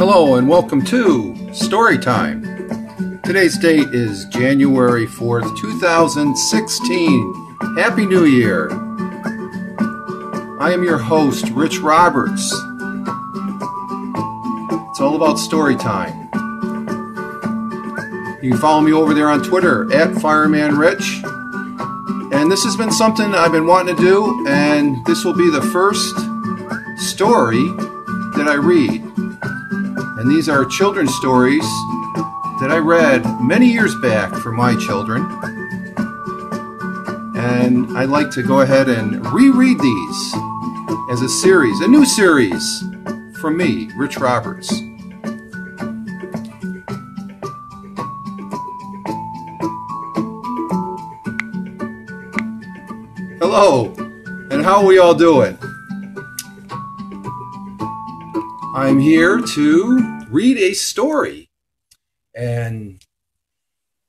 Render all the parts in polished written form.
Hello and welcome to Storytime. Today's date is January 4th, 2016. Happy New Year. I am your host, Rich Roberts. It's all about Storytime. You can follow me over there on Twitter, @FiremanRich. And this has been something I've been wanting to do, and this will be the first story that I read. And these are children's stories that I read many years back for my children. And I'd like to go ahead and reread these as a series, a new series from me, Rich Roberts. Hello, and how are we all doing? I'm here to read a story, and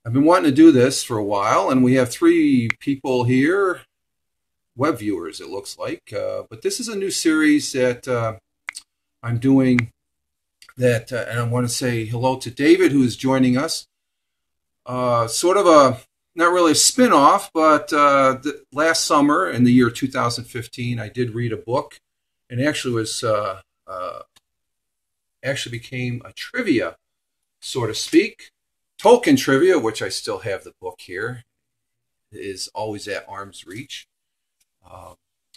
I've been wanting to do this for a while, and we have 3 people here, web viewers it looks like, but this is a new series that I'm doing that, and I want to say hello to David, who is joining us. Sort of a, not really a spin-off, but last summer in the year 2015, I did read a book, and actually was actually became a trivia, so to speak. Tolkien trivia, which I still have the book here, is always at arm's reach.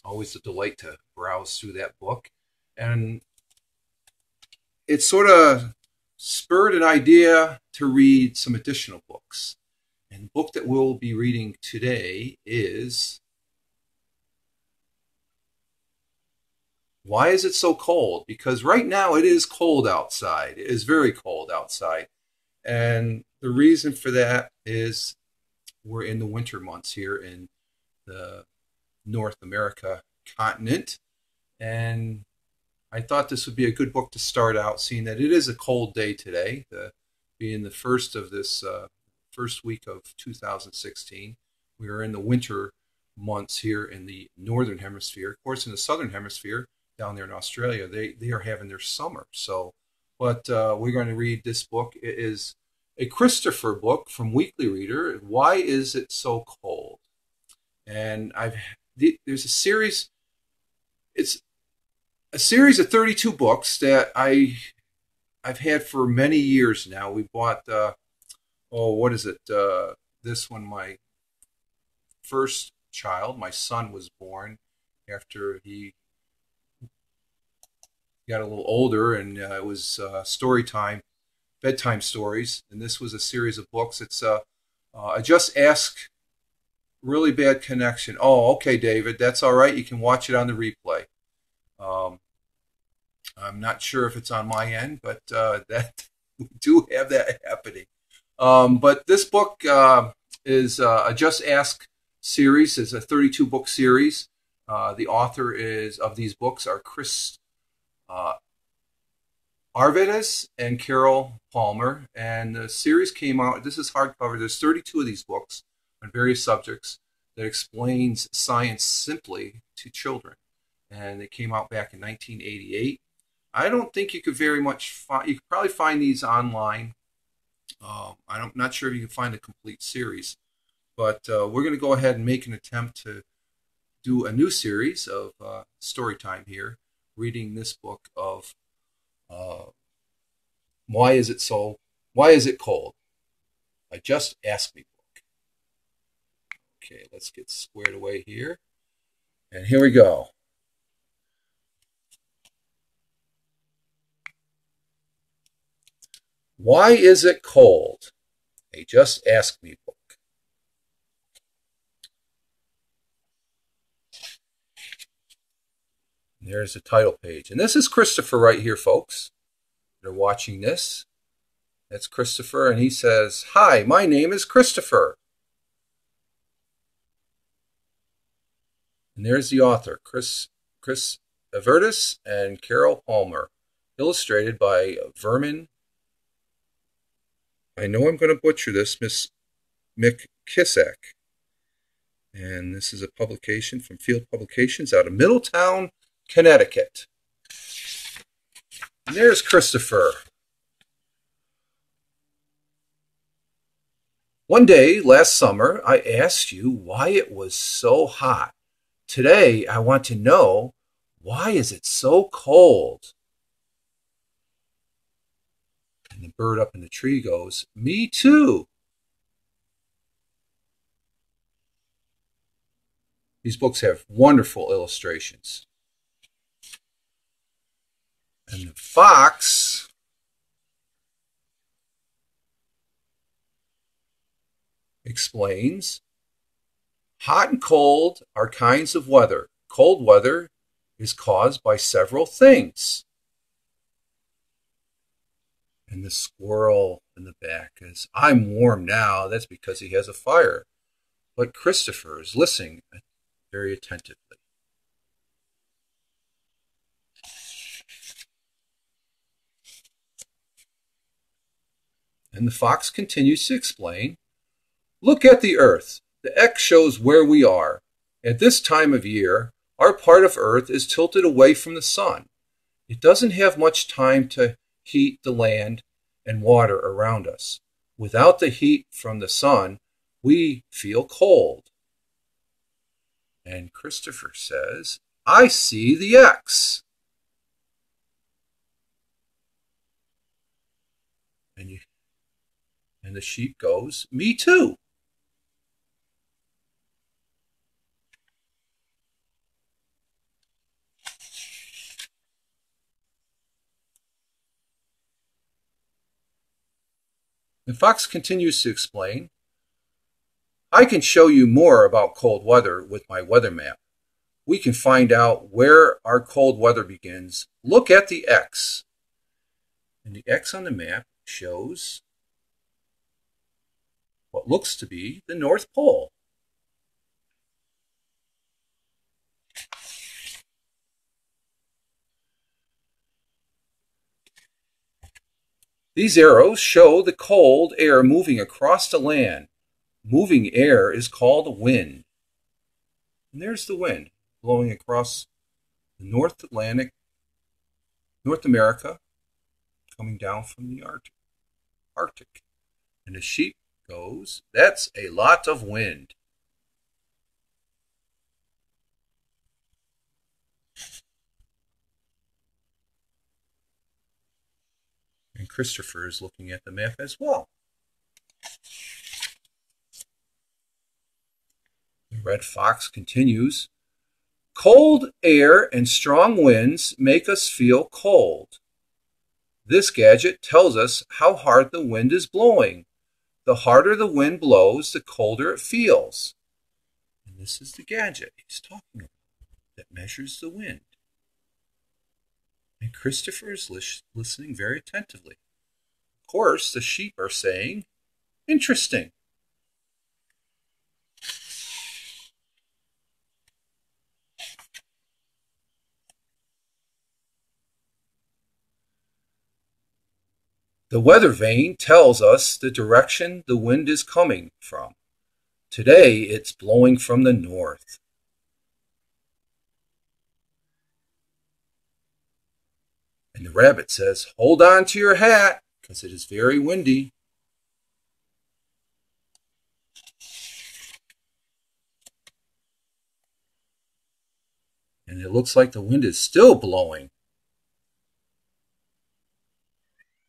Always a delight to browse through that book. And it sort of spurred an idea to read some additional books. And the book that we'll be reading today is Why Is It So Cold? Because right now it is cold outside. It is very cold outside. And the reason for that is we're in the winter months here in the North America continent. And I thought this would be a good book to start out, seeing that it is a cold day today, being the first of this first week of 2016. We are in the winter months here in the Northern Hemisphere. Of course, in the Southern Hemisphere, down there in Australia, they are having their summer. So, but we're going to read this book. It is a Christopher book from Weekly Reader. Why Is It So Cold? And there's a series. It's a series of 32 books that I've had for many years now. We bought what is it? This one, my first child, my son, was born after he got a little older, and it was story time, bedtime stories, and this was a series of books. It's a Just Ask, really bad connection. Oh, okay, David, that's all right. You can watch it on the replay. I'm not sure if it's on my end, but that we do have that happening. But this book is a Just Ask series. It's a 32-book series. The author of these books are Arvetis and Carole Palmer, and the series came out. This is hardcover. There's 32 of these books on various subjects that explains science simply to children, and they came out back in 1988. I don't think you could very much find. You could probably find these online. I'm not sure if you can find the complete series, but we're going to go ahead and make an attempt to do a new series of story time here, reading this book of Why Is It Cold? I Just Ask Me book. Okay, let's get squared away here. And here we go. Why Is It Cold? A Just Ask Me book. There's the title page. And this is Christopher right here, folks. They're watching this. That's Christopher, and he says, "Hi, my name is Christopher." And there's the author, Chris Arvetis and Carole Palmer. Illustrated by Vermin. I know I'm going to butcher this, Miss McKissack. And this is a publication from Field Publications out of Middletown, Connecticut. And there's Christopher. One day last summer, I asked you why it was so hot. Today, I want to know, why is it so cold? And the bird up in the tree goes, me too. These books have wonderful illustrations. And the fox explains, hot and cold are kinds of weather. Cold weather is caused by several things. And the squirrel in the back is, I'm warm now. That's because he has a fire. But Christopher is listening very attentively. And the fox continues to explain, look at the earth. The X shows where we are. At this time of year, our part of Earth is tilted away from the sun. It doesn't have much time to heat the land and water around us. Without the heat from the sun, we feel cold. And Christopher says, I see the X. And the sheep goes, me too. The fox continues to explain, I can show you more about cold weather with my weather map. We can find out where our cold weather begins. Look at the X. And the X on the map shows what looks to be the North Pole. These arrows show the cold air moving across the land. Moving air is called a wind. And there's the wind blowing across the North Atlantic, North America, coming down from the Arctic. And the sheep goes, that's a lot of wind. And Christopher is looking at the map as well. The red fox continues, cold air and strong winds make us feel cold. This gadget tells us how hard the wind is blowing. The harder the wind blows, the colder it feels. And this is the gadget he's talking about that measures the wind. And Christopher is listening very attentively. Of course, the sheep are saying, interesting. The weather vane tells us the direction the wind is coming from. Today, it's blowing from the north. And the rabbit says, hold on to your hat, because it is very windy. And it looks like the wind is still blowing.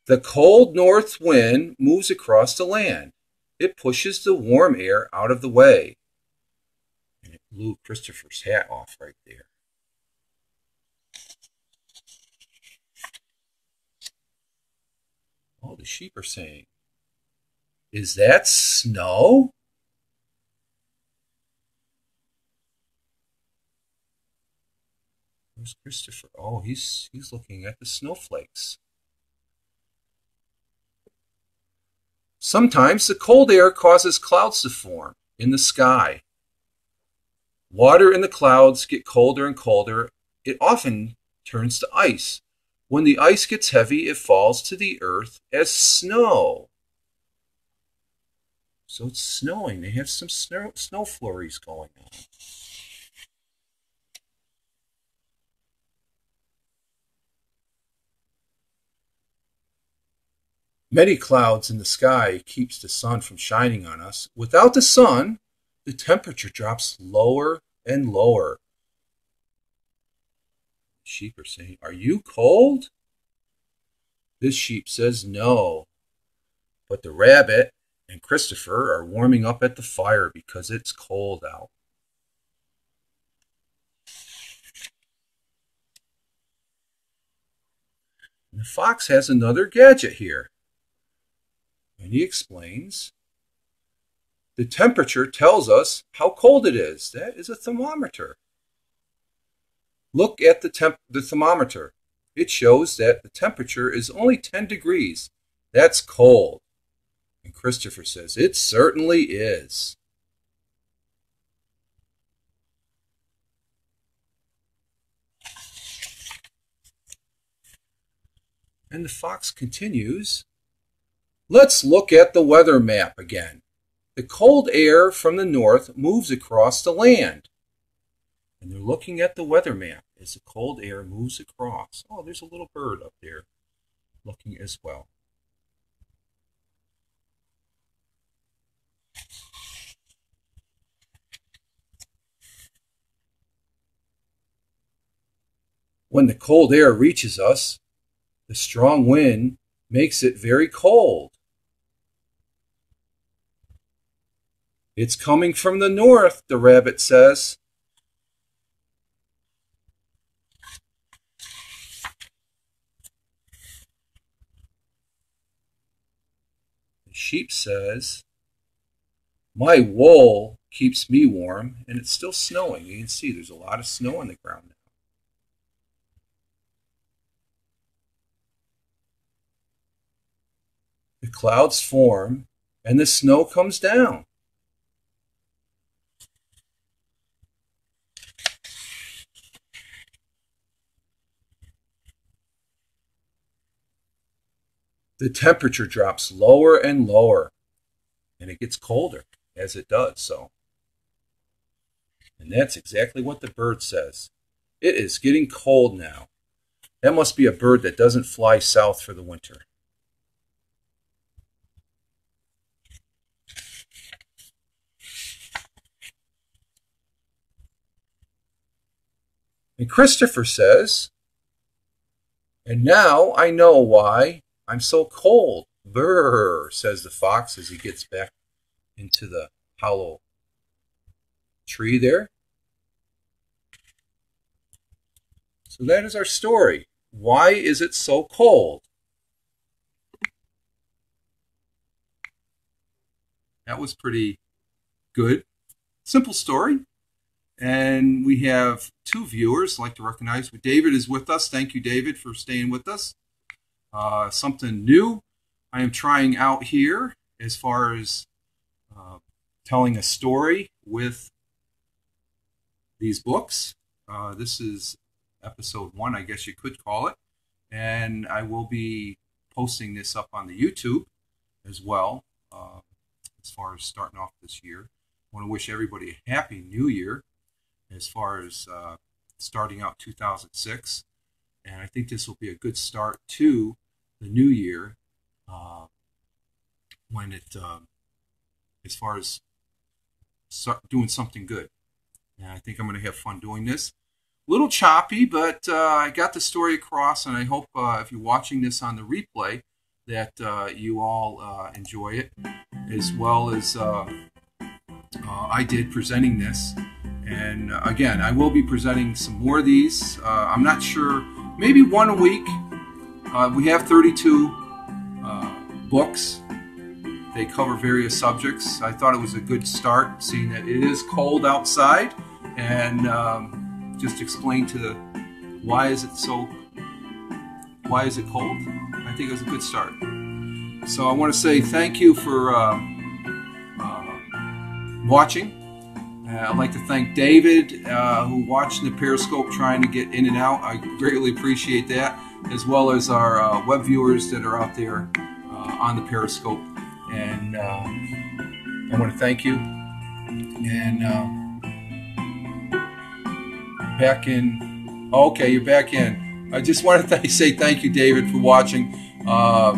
The cold north wind moves across the land. It pushes the warm air out of the way. And it blew Christopher's hat off right there. Oh, the sheep are saying, is that snow? Where's Christopher? Oh, he's looking at the snowflakes. Sometimes the cold air causes clouds to form in the sky. Water in the clouds get colder and colder. It often turns to ice. When the ice gets heavy, it falls to the earth as snow. So it's snowing. They have some snow flurries going on. Many clouds in the sky keeps the sun from shining on us. Without the sun, the temperature drops lower and lower. Sheep are saying, "Are you cold?" This sheep says no. But the rabbit and Christopher are warming up at the fire because it's cold out. And the fox has another gadget here. And he explains, the temperature tells us how cold it is. That is a thermometer. Look at the thermometer. It shows that the temperature is only 10 degrees. That's cold. And Christopher says, it certainly is. And the fox continues, let's look at the weather map again. The cold air from the north moves across the land. And they're looking at the weather map as the cold air moves across. Oh, there's a little bird up there looking as well. When the cold air reaches us, the strong wind makes it very cold. It's coming from the north, the rabbit says. The sheep says, my wool keeps me warm, and it's still snowing. You can see there's a lot of snow on the ground now. The clouds form, and the snow comes down. The temperature drops lower and lower, and it gets colder as it does so. And that's exactly what the bird says. It is getting cold now. That must be a bird that doesn't fly south for the winter. And Christopher says, and now I know why I'm so cold. Brr, says the fox as he gets back into the hollow tree there. So that is our story. Why is it so cold? That was pretty good. Simple story. And we have two viewers I'd like to recognize. David is with us. Thank you, David, for staying with us. Something new I am trying out here as far as telling a story with these books. This is episode 1, I guess you could call it. And I will be posting this up on the YouTube as well as far as starting off this year. I want to wish everybody a happy new year as far as starting out 2006. And I think this will be a good start to the new year when it, as far as doing something good. And I think I'm going to have fun doing this. A little choppy, but I got the story across, and I hope if you're watching this on the replay that you all enjoy it as well as I did presenting this. And again, I will be presenting some more of these. I'm not sure, maybe one a week. We have 32 books. They cover various subjects. I thought it was a good start, seeing that it is cold outside, and just explain to why is it cold. I think it was a good start. So I want to say thank you for watching. I'd like to thank David, who watched the Periscope trying to get in and out. I greatly appreciate that, as well as our web viewers that are out there on the Periscope. And I want to thank you. And back in. Okay, you're back in. I just want to say thank you, David, for watching.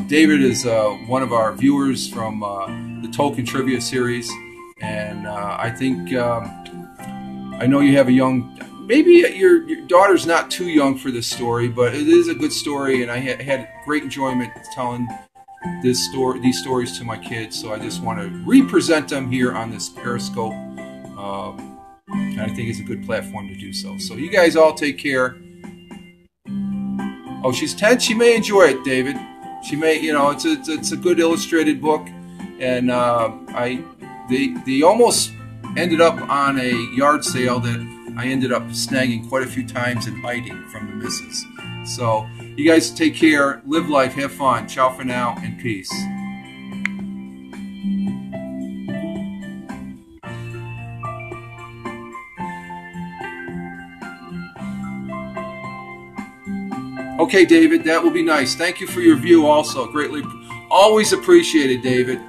David is one of our viewers from the Tolkien Trivia series, and I think I know you have a young. Maybe your daughter's not too young for this story, but it is a good story, and I had great enjoyment telling these stories to my kids. So I just want to represent them here on this Periscope, and I think it's a good platform to do so. So you guys all take care. Oh, she's 10. She may enjoy it, David. She may, it's a good illustrated book, and they almost ended up on a yard sale that I ended up snagging quite a few times and hiding from the missus. So you guys take care, live life, have fun. Ciao for now, and peace. Okay, David, that will be nice. Thank you for your view also. Greatly, always appreciated, David.